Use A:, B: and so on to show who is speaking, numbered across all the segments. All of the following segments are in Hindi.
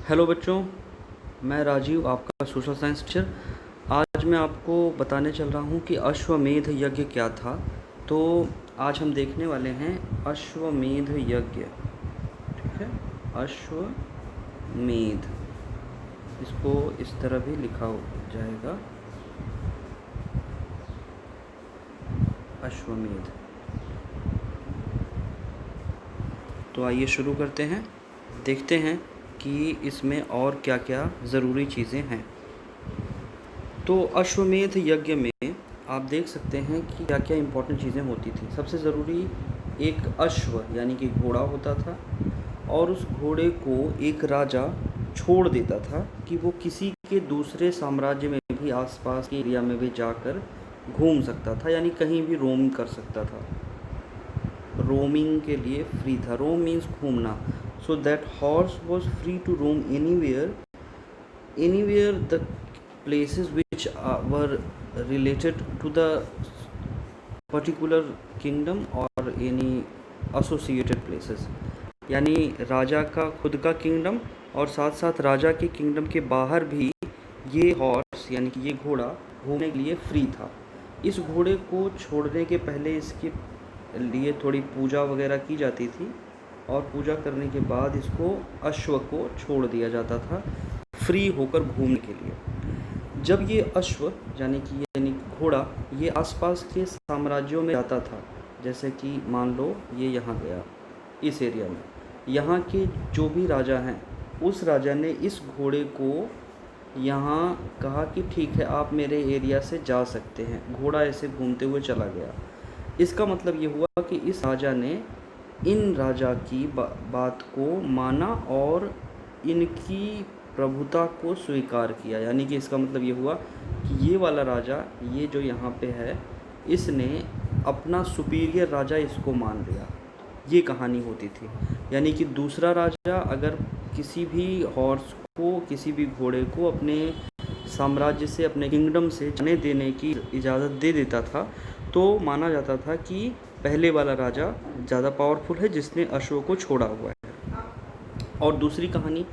A: हेलो बच्चों, मैं राजीव आपका सोशल साइंस टीचर। आज मैं आपको बताने चल रहा हूँ कि अश्वमेध यज्ञ क्या था। तो आज हम देखने वाले हैं अश्वमेध यज्ञ। ठीक है, अश्वमेध, इसको इस तरह भी लिखा हो जाएगा, अश्वमेध। तो आइए शुरू करते हैं, देखते हैं कि इसमें और क्या क्या ज़रूरी चीज़ें हैं। तो अश्वमेध यज्ञ में आप देख सकते हैं कि क्या क्या इम्पोर्टेंट चीज़ें होती थी। सबसे ज़रूरी एक अश्व यानी कि घोड़ा होता था, और उस घोड़े को एक राजा छोड़ देता था कि वो किसी के दूसरे साम्राज्य में भी, आसपास के एरिया में भी जाकर घूम सकता था, यानी कहीं भी रोम कर सकता था। रोमिंग के लिए फ्री था। रोम मीन्स घूमना। So that horse was free to roam anywhere the places which were related to the particular kingdom or any associated places। यानी राजा का खुद का किंगडम और साथ साथ राजा के किंगडम के बाहर भी ये हॉर्स यानी कि ये घोड़ा घूमने के लिए फ्री था। इस घोड़े को छोड़ने के पहले इसके लिए थोड़ी पूजा वगैरह की जाती थी, और पूजा करने के बाद इसको अश्व को छोड़ दिया जाता था फ्री होकर घूमने के लिए। जब ये अश्व यानी घोड़ा ये आसपास के साम्राज्यों में जाता था, जैसे कि मान लो ये यहाँ गया इस एरिया में, यहाँ के जो भी राजा हैं उस राजा ने इस घोड़े को यहाँ कहा कि ठीक है, आप मेरे एरिया से जा सकते हैं। घोड़ा ऐसे घूमते हुए चला गया। इसका मतलब ये हुआ कि इस राजा ने इन राजा की बात को माना और इनकी प्रभुता को स्वीकार किया। यानी कि इसका मतलब ये हुआ कि ये वाला राजा, ये जो यहाँ पे है, इसने अपना सुपीरियर राजा इसको मान लिया। ये कहानी होती थी। यानी कि दूसरा राजा अगर किसी भी हॉर्स को, किसी भी घोड़े को अपने साम्राज्य से, अपने किंगडम से जाने देने की इजाज़त दे देता था, तो माना जाता था कि पहले वाला राजा ज़्यादा पावरफुल है जिसने अश्व को छोड़ा हुआ है। और दूसरी कहानी,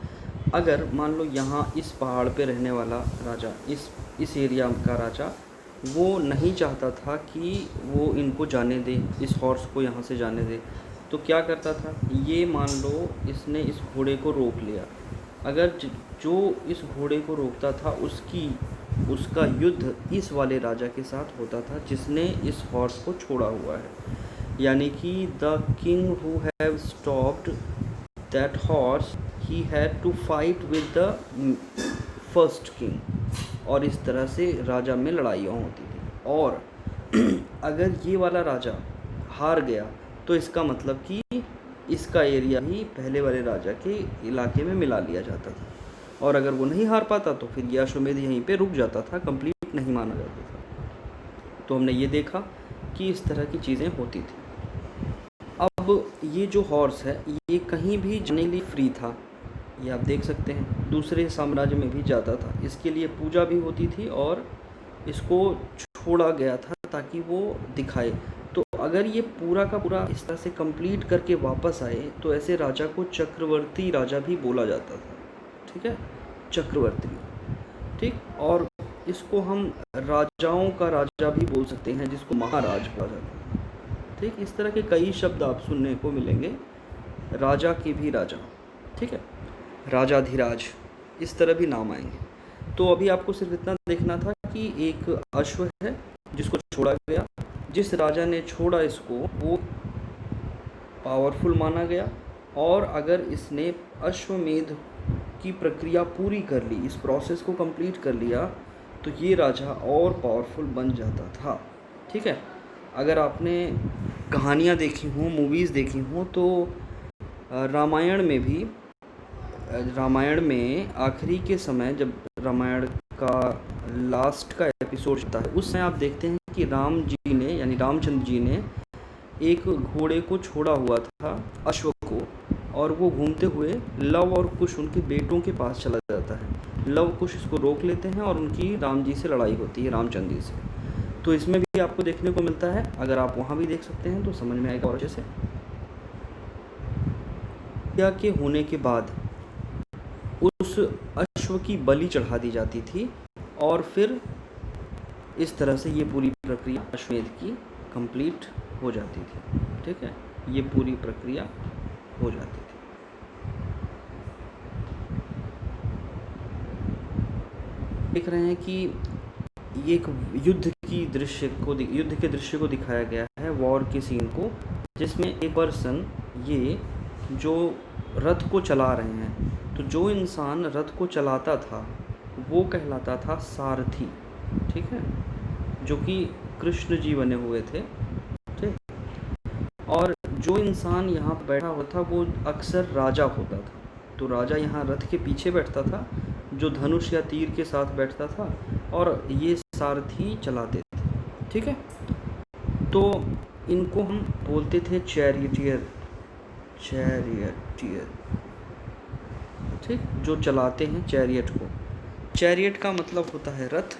A: अगर मान लो यहाँ इस पहाड़ पे रहने वाला राजा, इस एरिया का राजा, वो नहीं चाहता था कि वो इनको जाने दे, इस हॉर्स को यहाँ से जाने दे, तो क्या करता था, ये मान लो इसने इस घोड़े को रोक लिया। अगर जो इस घोड़े को रोकता था उसका युद्ध इस वाले राजा के साथ होता था जिसने इस हॉर्स को छोड़ा हुआ है। यानी कि the king who have stopped that horse, he had to fight with the first king, और इस तरह से राजा में लड़ाइयाँ होती थी। और अगर ये वाला राजा हार गया तो इसका मतलब कि इसका एरिया ही पहले वाले राजा के इलाके में मिला लिया जाता था, और अगर वो नहीं हार पाता तो फिर यह अश्वमेध यहीं पे रुक जाता था, कंप्लीट नहीं माना जाता था। तो हमने ये देखा कि इस तरह की चीज़ें होती थी। अब ये जो हॉर्स है ये कहीं भी जाने के लिए फ्री था, ये आप देख सकते हैं, दूसरे साम्राज्य में भी जाता था। इसके लिए पूजा भी होती थी और इसको छोड़ा गया था ताकि वो दिखाए। तो अगर ये पूरा का पूरा इस तरह से कंप्लीट करके वापस आए तो ऐसे राजा को चक्रवर्ती राजा भी बोला जाता था। ठीक है, चक्रवर्ती। ठीक, और इसको हम राजाओं का राजा भी बोल सकते हैं, जिसको महाराज बोला जाता है। ठीक, इस तरह के कई शब्द आप सुनने को मिलेंगे, राजा के भी राजा। ठीक है, राजाधिराज, इस तरह भी नाम आएंगे। तो अभी आपको सिर्फ इतना देखना था कि एक अश्व है जिसको छोड़ा गया, जिस राजा ने छोड़ा इसको वो पावरफुल माना गया, और अगर इसने अश्वमेध की प्रक्रिया पूरी कर ली, इस प्रोसेस को कंप्लीट कर लिया, तो ये राजा और पावरफुल बन जाता था। ठीक है, अगर आपने कहानियाँ देखी हों, मूवीज़ देखी हों, तो रामायण में आखिरी के समय, जब रामायण का लास्ट का एपिसोड चलता है, उस समय आप देखते हैं कि राम जी ने, यानी रामचंद्र जी ने एक घोड़े को छोड़ा हुआ था, अश्व को, और वो घूमते हुए लव और कुश उनके बेटों के पास चला जाता है। लव कुश इसको रोक लेते हैं और उनकी राम जी से लड़ाई होती है, रामचंद्र जी से। तो इसमें भी आपको देखने को मिलता है, अगर आप वहाँ भी देख सकते हैं तो समझ में आएगा और अच्छे से। क्या के होने के बाद उस अश्व की बलि चढ़ा दी जाती थी और फिर इस तरह से ये पूरी प्रक्रिया अश्वमेध की कंप्लीट हो जाती थी। ठीक है, ये पूरी प्रक्रिया हो जाती थी। देख रहे हैं कि ये एक युद्ध के दृश्य को दिखाया गया है, वॉर के सीन को, जिसमें एक पर्सन ये जो रथ को चला रहे हैं, तो जो इंसान रथ को चलाता था वो कहलाता था सारथी। ठीक है, जो कि कृष्ण जी बने हुए थे। ठीक, और जो इंसान यहाँ पर बैठा हुआ था वो अक्सर राजा होता था। तो राजा यहाँ रथ के पीछे बैठता था, जो धनुष या तीर के साथ बैठता था, और ये सारथी चलाते थे। ठीक है, तो इनको हम बोलते थे चैरियटियर। ठीक, जो चलाते हैं चैरियट को। चैरियट का मतलब होता है रथ,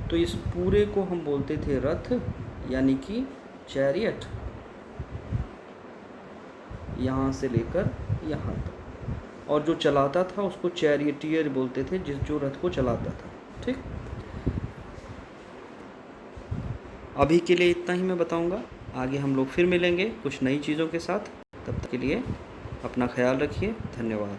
A: तो इस पूरे को हम बोलते थे रथ, यानी कि चैरियट, यहाँ से लेकर यहाँ तक। और जो चलाता था उसको चैरियटियर बोलते थे, जो रथ को चलाता था। ठीक, अभी के लिए इतना ही मैं बताऊंगा। आगे हम लोग फिर मिलेंगे कुछ नई चीज़ों के साथ। तब तक के लिए अपना ख्याल रखिए। धन्यवाद।